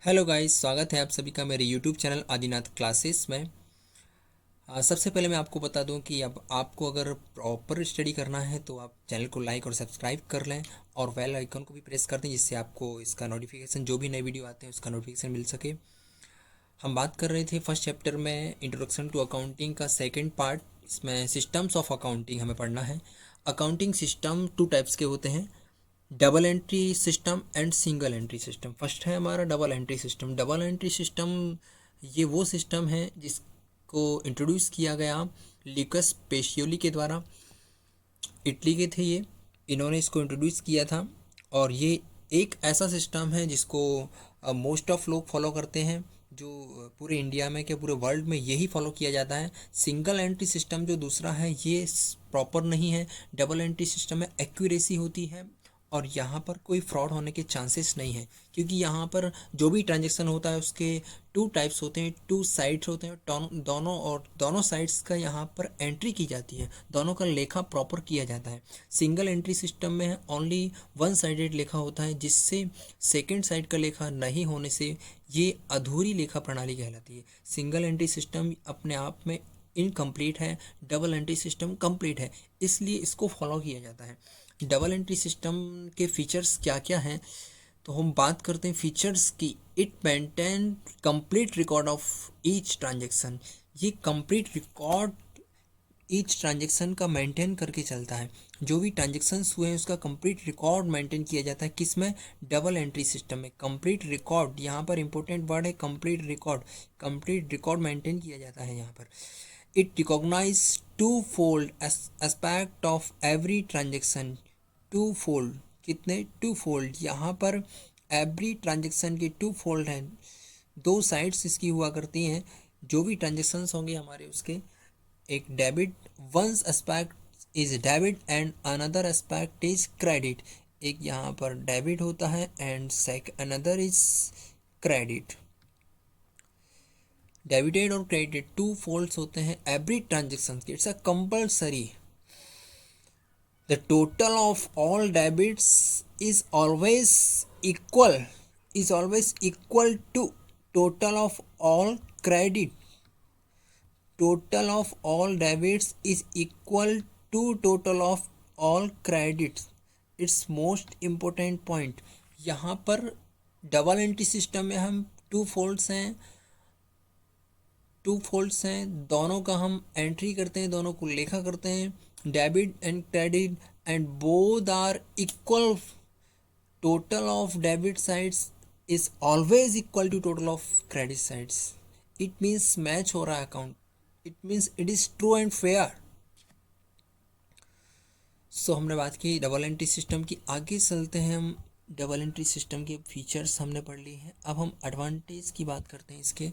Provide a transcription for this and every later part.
Hello guys, स्वागत है आप सभी का मेरे यूट्यूब चैनल आदिनाथ क्लासेस में। सबसे पहले मैं आपको बता दूं कि अब आपको अगर प्रॉपर स्टडी करना है तो आप चैनल को लाइक और सब्सक्राइब कर लें और बेल आइकन को भी प्रेस कर दें, जिससे आपको इसका नोटिफिकेशन, जो भी नए वीडियो आते हैं उसका नोटिफिकेशन मिल सके। हम बात कर रहे थे फर्स्ट चैप्टर में इंट्रोडक्शन टू अकाउंटिंग का सेकेंड पार्ट। इसमें सिस्टम्स ऑफ अकाउंटिंग हमें पढ़ना है। अकाउंटिंग सिस्टम टू टाइप्स के होते हैं, double entry system and single entry system. First है हमारा double entry system. Double entry system ये वो सिस्टम है जिसको इंट्रोड्यूस किया गया लिकस पेशियोली के द्वारा। इटली के थे ये, इन्होंने इसको इंट्रोड्यूस किया था और ये एक ऐसा सिस्टम है जिसको मोस्ट ऑफ लोग फॉलो करते हैं, जो पूरे इंडिया में, क्या पूरे वर्ल्ड में यही फॉलो किया जाता है। सिंगल एंट्री सिस्टम जो दूसरा है ये प्रॉपर नहीं है। डबल एंट्री सिस्टम में एक्यूरेसी होती है और यहाँ पर कोई फ्रॉड होने के चांसेस नहीं है, क्योंकि यहाँ पर जो भी ट्रांजैक्शन होता है उसके टू टाइप्स होते हैं, टू साइड्स होते हैं, दोनों साइड्स का यहाँ पर एंट्री की जाती है, दोनों का लेखा प्रॉपर किया जाता है। सिंगल एंट्री सिस्टम में ओनली वन साइडेड लेखा होता है, जिससे सेकेंड साइड का लेखा नहीं होने से ये अधूरी लेखा प्रणाली कहलाती है। सिंगल एंट्री सिस्टम अपने आप में इनकम्प्लीट है, डबल एंट्री सिस्टम कंप्लीट है, इसलिए इसको फॉलो किया जाता है। डबल एंट्री सिस्टम के फीचर्स क्या क्या हैं, तो हम बात करते हैं फीचर्स की। It maintain complete record of each transaction. ये कंप्लीट रिकॉर्ड ईच ट्रांजेक्शन का मेंटेन करके चलता है। जो भी ट्रांजेक्शन्स हुए हैं उसका कंप्लीट रिकॉर्ड मेंटेन किया जाता है। किस में? डबल एंट्री सिस्टम में। कंप्लीट रिकॉर्ड, यहाँ पर इंपॉर्टेंट वर्ड है complete record. Complete record maintain किया जाता है यहाँ पर। It recognise two fold aspect of every transaction. Two fold, कितने? Two fold. यहाँ पर एवरी ट्रांजेक्शन के टू फोल्ड हैं, दो साइड्स इसकी हुआ करती हैं। जो भी ट्रांजेक्शन्स होंगे हमारे उसके, एक debit, once aspect is debit and another aspect is credit. एक यहाँ पर डेबिट होता है and another is credit. Debited और क्रेडिटेड टू फोल्ड्स होते हैं एवरी ट्रांजेक्शन के। It's a compulsory. The total of all debits is always equal to total of all credit. Total of all debits is equal to total of all credits. It's most important point. यहाँ पर double entry system में हम to folds हैं, दोनों का हम entry करते हैं, दोनों को लेखा करते हैं, debit and credit, and both are equal. Total of debit sides is always equal to total of credit sides. It means match हो रहा है account, it means it is true and fair. So हमने बात की double entry system की। आगे चलते हैं हम। डबल एंट्री सिस्टम के फीचर्स हमने पढ़ लिए हैं, अब हम एडवांटेज की बात करते हैं। इसके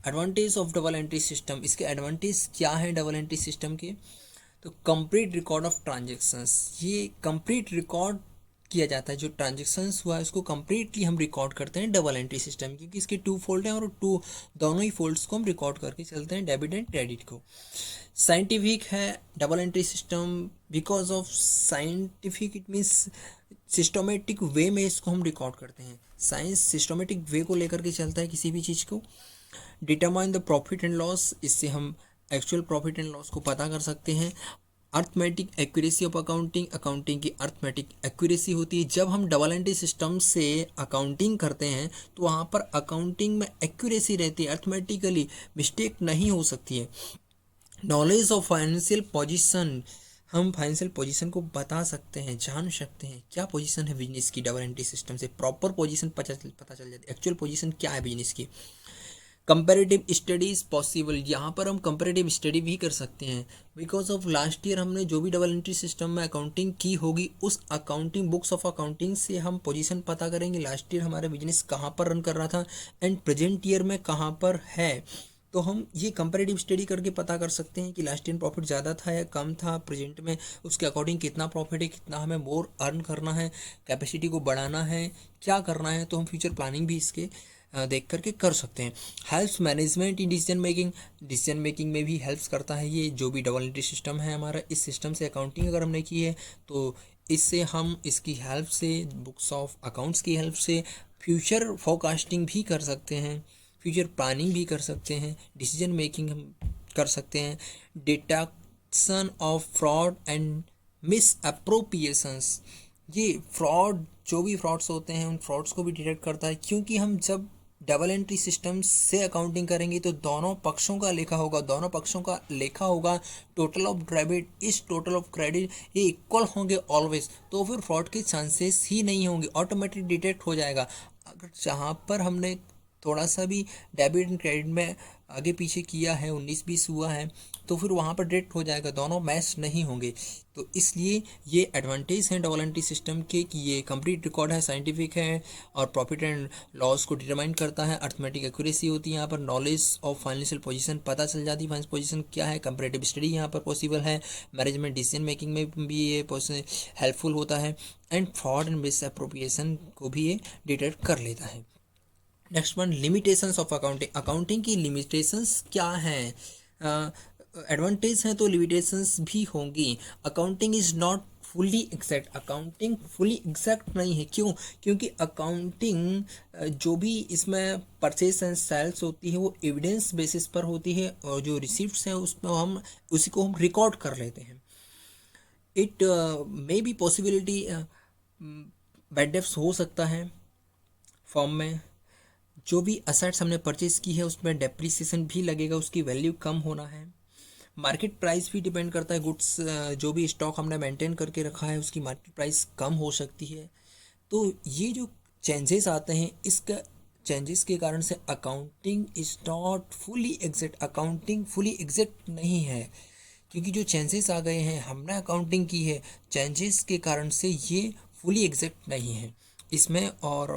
advantage of double entry system, इसके एडवांटेज क्या है डबल एंट्री सिस्टम के? तो कंप्लीट रिकॉर्ड ऑफ ट्रांजेक्शन्स। ये कंप्लीट रिकॉर्ड किया जाता है, जो ट्रांजेक्शन्स हुआ है उसको कंप्लीटली हम रिकॉर्ड करते हैं डबल एंट्री सिस्टम, क्योंकि इसके टू फोल्ड हैं और दोनों ही फोल्ड्स को हम रिकॉर्ड करके चलते हैं, डेबिट एंड क्रेडिट को। साइंटिफिक है double entry system because of scientific, it means systematic way में इसको हम रिकॉर्ड करते हैं। साइंस सिस्टमेटिक वे को लेकर के चलता है किसी भी चीज़ को। Determine the profit and loss, इससे हम एक्चुअल प्रॉफिट एंड लॉस को पता कर सकते हैं। Arithmetic accuracy of accounting, accounting की अर्थमेटिक एक्यूरेसी होती है। जब हम डबल एंट्री सिस्टम से अकाउंटिंग करते हैं तो वहाँ पर अकाउंटिंग में एक्यूरेसी रहती है, अर्थमेटिकली मिस्टेक नहीं हो सकती है। नॉलेज ऑफ फाइनेंशियल पोजीशन, हम फाइनेंशियल पोजीशन को बता सकते हैं, जान सकते हैं क्या पोजीशन है बिजनेस की। डबल एंट्री सिस्टम से प्रॉपर पोजीशन पता चल जाती है, एक्चुअल पोजीशन क्या है बिजनेस की। कंपेरेटिव स्टडीज पॉसिबल, यहाँ पर हम कंपेरेटिव स्टडी भी कर सकते हैं, बिकॉज ऑफ लास्ट ईयर हमने जो भी डबल एंट्री सिस्टम में अकाउंटिंग की होगी उस अकाउंटिंग बुक्स ऑफ अकाउंटिंग से हम पोजीशन पता करेंगे, लास्ट ईयर हमारा बिजनेस कहाँ पर रन कर रहा था एंड प्रेजेंट ईयर में कहाँ पर है। तो हम ये कंपेरेटिव स्टडी करके पता कर सकते हैं कि लास्ट ईयर प्रॉफिट ज़्यादा था या कम था, प्रेजेंट में उसके अकॉर्डिंग कितना प्रॉफिट है, कितना हमें मोर अर्न करना है, कैपेसिटी को बढ़ाना है, क्या करना है। तो हम फ्यूचर प्लानिंग भी इसके देख करके कर सकते हैं। Helps management in decision making में भी हेल्प्स करता है ये। जो भी डबल एंट्री सिस्टम है हमारा, इस सिस्टम से अकाउंटिंग अगर हमने की है तो इससे हम इसकी हेल्प से, बुक्स ऑफ अकाउंट्स की हेल्प से फ्यूचर फोरकास्टिंग भी कर सकते हैं, फ्यूचर प्लानिंग भी कर सकते हैं, डिसीजन मेकिंग हम कर सकते हैं, detection of fraud and miss appropriations. ये फ्रॉड, जो भी फ्रॉड्स होते हैं उन फ्रॉड्स को भी डिटेक्ट करता है, क्योंकि हम जब डबल एंट्री सिस्टम से अकाउंटिंग करेंगे तो दोनों पक्षों का लेखा होगा, दोनों पक्षों का लेखा होगा, टोटल ऑफ डेबिट इस टोटल ऑफ क्रेडिट ये इक्वल होंगे ऑलवेज, तो फिर फ्रॉड के चांसेस ही नहीं होंगे, ऑटोमेटिक डिटेक्ट हो जाएगा। अगर जहाँ पर हमने थोड़ा सा भी डेबिट एंड क्रेडिट में आगे पीछे किया है, 19-20 हुआ है, तो फिर वहाँ पर डिटेक्ट हो जाएगा, दोनों मैच नहीं होंगे। तो इसलिए ये एडवांटेज है डबल एंट्री सिस्टम के कि ये कंप्लीट रिकॉर्ड है, साइंटिफिक है और प्रॉफिट एंड लॉस को डिटरमाइन करता है, अर्थमेटिक एक्यूरेसी होती है यहाँ पर, नॉलेज ऑफ फाइनेंशियल पोजीशन पता चल जाती है, फाइनेंशियल पोजीशन क्या है, कंपैरेटिव स्टडी यहाँ पर पॉसिबल है, मैनेजमेंट डिसीजन मेकिंग में भी ये हेल्पफुल होता है, and fraud and miss appropriation को भी ये डिटेक्ट कर लेता है। Next one, limitations of accounting. Accounting की लिमिटेशंस क्या हैं? एडवांटेज हैं तो लिमिटेशंस भी होंगी। Accounting is not fully exact, accounting fully exact नहीं है। क्यों? क्योंकि अकाउंटिंग जो भी इसमें परचेस एंड सेल्स होती है वो एविडेंस बेसिस पर होती है, और जो रिसिप्ट्स हैं उसमें हम उसी को हम रिकॉर्ड कर लेते हैं। It may be possibility bad debts हो सकता है फॉर्म में, जो भी असेट्स हमने परचेज की है उसमें डेप्रिसिएशन भी लगेगा, उसकी वैल्यू कम होना है। मार्केट प्राइस भी डिपेंड करता है, गुड्स जो भी स्टॉक हमने मेंटेन करके रखा है उसकी मार्केट प्राइस कम हो सकती है। तो ये जो चेंजेस आते हैं, इसका चेंजेस के कारण से accounting is not fully exact, accounting fully exact नहीं है, क्योंकि जो चेंजेस आ गए हैं, हमने अकाउंटिंग की है, चेंजेस के कारण से ये फुली एग्जैक्ट नहीं है इसमें, और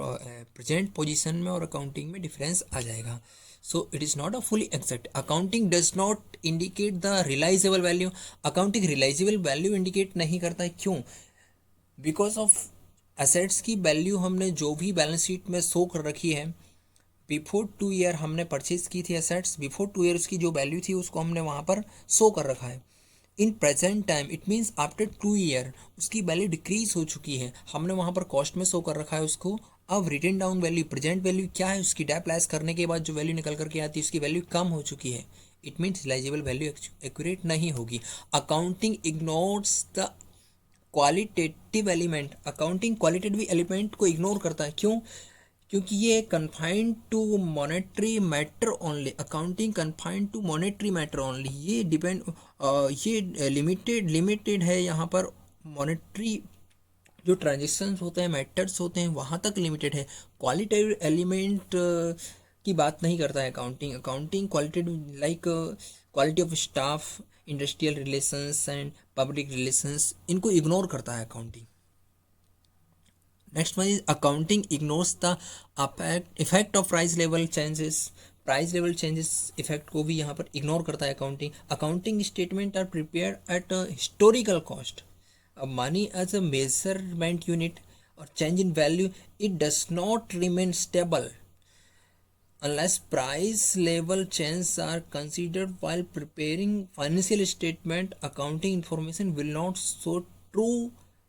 प्रेजेंट पोजीशन में और अकाउंटिंग में डिफरेंस आ जाएगा। So it is not a fully exact. Accounting does not indicate the realisable value, accounting realisable value indicate नहीं करता है। क्यों? बिकॉज ऑफ एसेट्स की वैल्यू हमने जो भी बैलेंस शीट में शो कर रखी है, बिफोर 2 ईयर हमने परचेज की थी एसेट्स, बिफोर 2 ईयर उसकी जो वैल्यू थी उसको हमने वहाँ पर शो कर रखा है। In present time it means after 2 year उसकी वैल्यू डिक्रीज हो चुकी है, हमने वहाँ पर कॉस्ट में शो कर रखा है उसको। अब written down value, present value क्या है उसकी, डेप लेस करने के बाद जो वैल्यू निकल करके आती है उसकी वैल्यू कम हो चुकी है, it means realisable value accurate नहीं होगी। Accounting ignores the qualitative element, accounting qualitative element को इग्नोर करता है। क्यों? क्योंकि ये confined to monetary matter only, accounting confined to monetary matter only, ये डिपेंड ये लिमिटेड है यहाँ पर, मॉनेटरी जो ट्रांजेक्शन्स होते हैं, मैटर्स होते हैं, वहाँ तक लिमिटेड है। क्वालिटेटिव एलिमेंट की बात नहीं करता है accounting. Accounting qualitative like quality of staff, industrial relations and public relations, इनको इग्नोर करता है accounting. Next one is accounting ignores the effect of price level changes, price level changes effect को भी यहाँ पर इग्नोर करता है accounting. Accounting statement are prepared at historical cost, money as a measurement unit, और change in value it does not remain stable unless price level changes are considered while preparing financial statement. Accounting information will not show true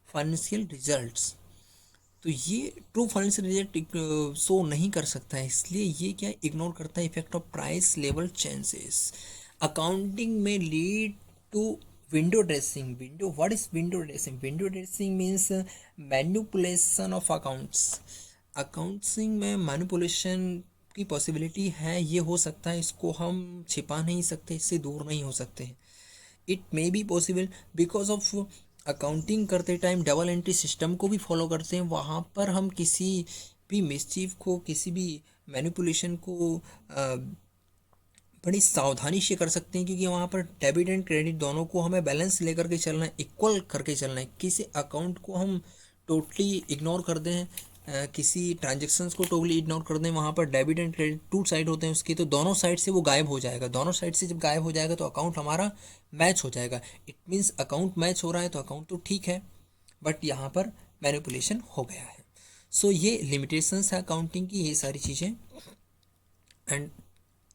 financial results, तो ये true financial result show नहीं कर सकता है, इसलिए ये क्या इग्नोर करता है effect of price level changes. Accounting में lead to window dressing. Window, what is window dressing? Window dressing means manipulation of accounts. Accounting में मैनिपुलेशन की पॉसिबिलिटी है, ये हो सकता है, इसको हम छिपा नहीं सकते, इससे दूर नहीं हो सकते। It may be possible because of accounting करते टाइम डबल एंट्री सिस्टम को भी फॉलो करते हैं, वहाँ पर हम किसी भी मिसचीफ को, किसी भी मैनिपुलेशन को बड़ी सावधानी से कर सकते हैं, क्योंकि वहाँ पर डेबिट एंड क्रेडिट दोनों को हमें बैलेंस लेकर के चलना है, इक्वल करके चलना है। किसी अकाउंट को हम टोटली इग्नोर कर दें, किसी ट्रांजेक्शन्स को टोटली इग्नोर कर दें, वहाँ पर डेबिट एंड क्रेडिट 2 साइड होते हैं उसके, तो दोनों साइड से वो गायब हो जाएगा। दोनों साइड से जब गायब हो जाएगा तो अकाउंट हमारा मैच हो जाएगा। इट मीन्स अकाउंट मैच हो रहा है तो अकाउंट तो ठीक है, बट यहाँ पर मैनिपुलेशन हो गया है। सो ये लिमिटेशंस है अकाउंटिंग की, ये सारी चीज़ें। एंड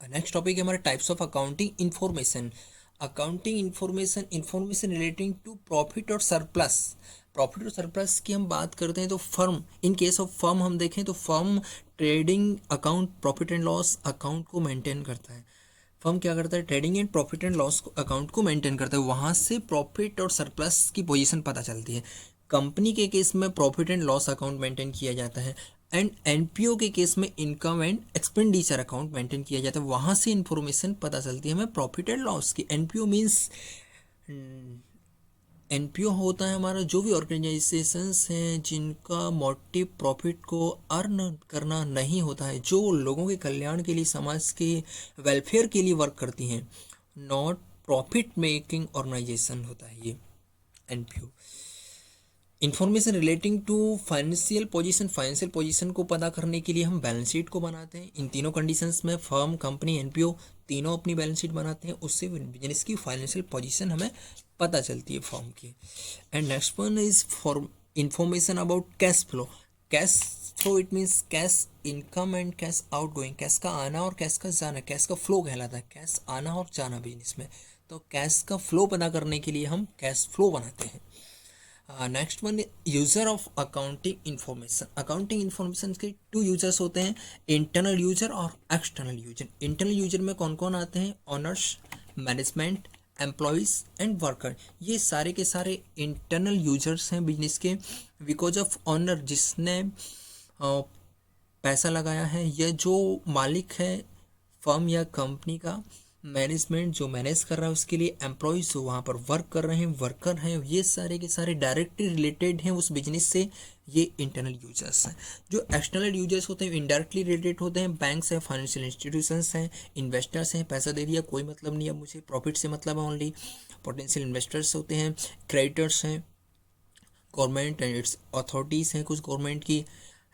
नेक्स्ट टॉपिक है हमारा types of accounting information. Accounting information relating to profit और सरप्लस। प्रॉफिट और सरप्लस की हम बात करते हैं तो firm, in case of firm हम देखें तो firm trading account, profit and loss account को मेंटेन करता है। फर्म क्या करता है, trading and profit and loss account को मेंटेन करता है, वहाँ से प्रॉफिट और सरप्लस की पोजीशन पता चलती है। कंपनी के केस में profit and loss account maintain किया जाता है, एंड एनपीओ के केस में income and expenditure account maintain किया जाता है, वहाँ से इंफॉर्मेशन पता चलती है हमें प्रॉफिट एंड लॉस की। एनपीओ मीन्स, एनपीओ होता है हमारा जो भी ऑर्गेनाइजेशंस हैं जिनका मोटिव प्रॉफिट को अर्न करना नहीं होता है, जो लोगों के कल्याण के लिए, समाज के वेलफेयर के लिए वर्क करती हैं, नॉट प्रॉफिट मेकिंग ऑर्गेनाइजेशन होता है ये NPO. Information relating to financial position, financial position को पता करने के लिए हम बैलेंस शीट को बनाते हैं। इन तीनों कंडीशंस में फर्म, कंपनी, एनपीओ तीनों अपनी बैलेंस शीट बनाते हैं, उससे बिजनेस की फाइनेंशियल पोजीशन हमें पता चलती है फर्म की। And next one is for information about cash flow. Cash flow it means cash income and cash out going, cash का आना और कैश का जाना, कैश का फ्लो कहलाता है, कैश आना और जाना बिजनेस में। तो कैश का फ्लो पता करने के लिए हम कैश फ्लो बनाते हैं। Next one, user of accounting information. Accounting information के टू यूजर्स होते हैं, इंटरनल यूजर और एक्सटर्नल यूजर। इंटरनल यूजर में कौन कौन आते हैं, honours, management, employees and worker, ये सारे के सारे इंटरनल यूजर्स हैं बिजनेस के। बिकॉज ऑफ ऑनर, जिसने पैसा लगाया है, या जो मालिक है फर्म या कंपनी का, मैनेजमेंट जो मैनेज कर रहा है उसके लिए, एम्प्लॉयज़ जो वहाँ पर वर्क कर रहे हैं, वर्कर हैं, ये सारे के सारे डायरेक्टली रिलेटेड हैं उस बिजनेस से, ये इंटरनल यूजर्स हैं। जो एक्सटर्नल यूजर्स होते हैं इनडायरेक्टली रिलेटेड होते हैं, बैंक्स हैं, फाइनेंशियल इंस्टीट्यूशंस हैं, इन्वेस्टर्स हैं, पैसा दे दिया कोई मतलब नहीं है मुझे, प्रॉफिट से मतलब है ओनली। पोटेंशियल इन्वेस्टर्स होते हैं, क्रेडिटर्स हैं, गवर्नमेंट एंड इट्स अथॉरिटीज़ हैं कुछ गवर्नमेंट की,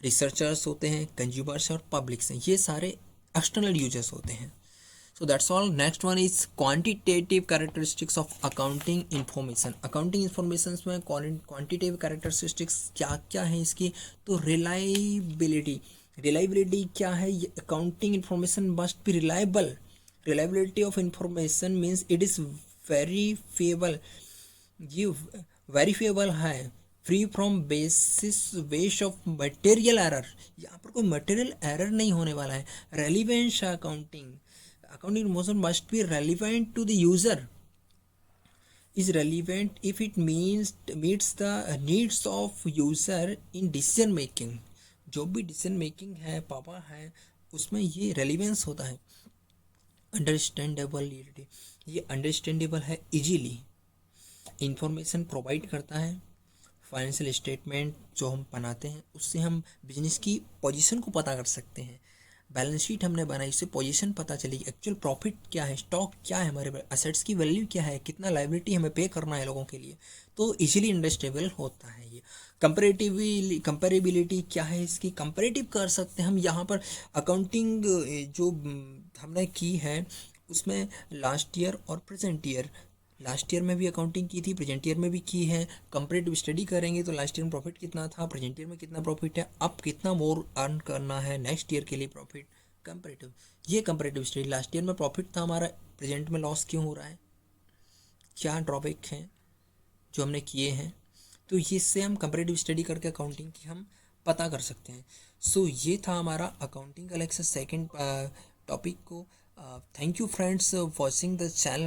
रिसर्चर्स होते हैं, कंज्यूमर्स और पब्लिक्स हैं, ये सारे एक्सटर्नल यूजर्स होते हैं। So that's all. Next one is quantitative characteristics of accounting information. Accounting information में quantitative characteristics क्या क्या है इसकी, तो reliability, reliability क्या है, accounting information must be reliable. Reliability of information means it is verifiable, ये वेरीफिएबल है, free from base of material error, यहाँ पर कोई मटेरियल एरर नहीं होने वाला है। Relevance accounting, accounting information must be relevant to the user, is relevant if it meets the needs of user in decision making। जो भी डिसीजन मेकिंग है पापा है उसमें ये रेलिवेंस होता है। अंडरस्टैंडेबल, ये अंडरस्टैंडेबल है, इजीली इंफॉर्मेशन प्रोवाइड करता है। फाइनेंशियल स्टेटमेंट जो हम बनाते हैं उससे हम बिजनेस की पोजीशन को पता कर सकते हैं। बैलेंस शीट हमने बनाई, इससे पोजीशन पता चलेगी, एक्चुअल प्रॉफिट क्या है, स्टॉक क्या है, हमारे असेट्स की वैल्यू क्या है, कितना लायबिलिटी हमें पे करना है लोगों के लिए, तो इजीली अंडरस्टेबल होता है ये। कंपेरेबिलिटी क्या है इसकी, कंपेरेटिव कर सकते हैं हम यहाँ पर। अकाउंटिंग जो हमने की है उसमें लास्ट ईयर और प्रेजेंट ईयर, लास्ट ईयर में भी अकाउंटिंग की थी, प्रेजेंट ईयर में भी की है। कंपेरेटिव स्टडी करेंगे तो लास्ट ईयर में प्रॉफिट कितना था, प्रेजेंट ईयर में कितना प्रॉफिट है, अब कितना मोर अर्न करना है नेक्स्ट ईयर के लिए प्रॉफिट, कंपेरेटिव। ये कंपेरेटिव स्टडी, लास्ट ईयर में प्रॉफिट था हमारा, प्रेजेंट में लॉस क्यों हो रहा है, क्या ड्रॉबैक हैं जो हमने किए हैं, तो इससे हम कंपेरेटिव स्टडी करके अकाउंटिंग की हम पता कर सकते हैं। सो ये था हमारा अकाउंटिंग का लेक्चर सेकेंड टॉपिक को। Thank you friends watching the channel.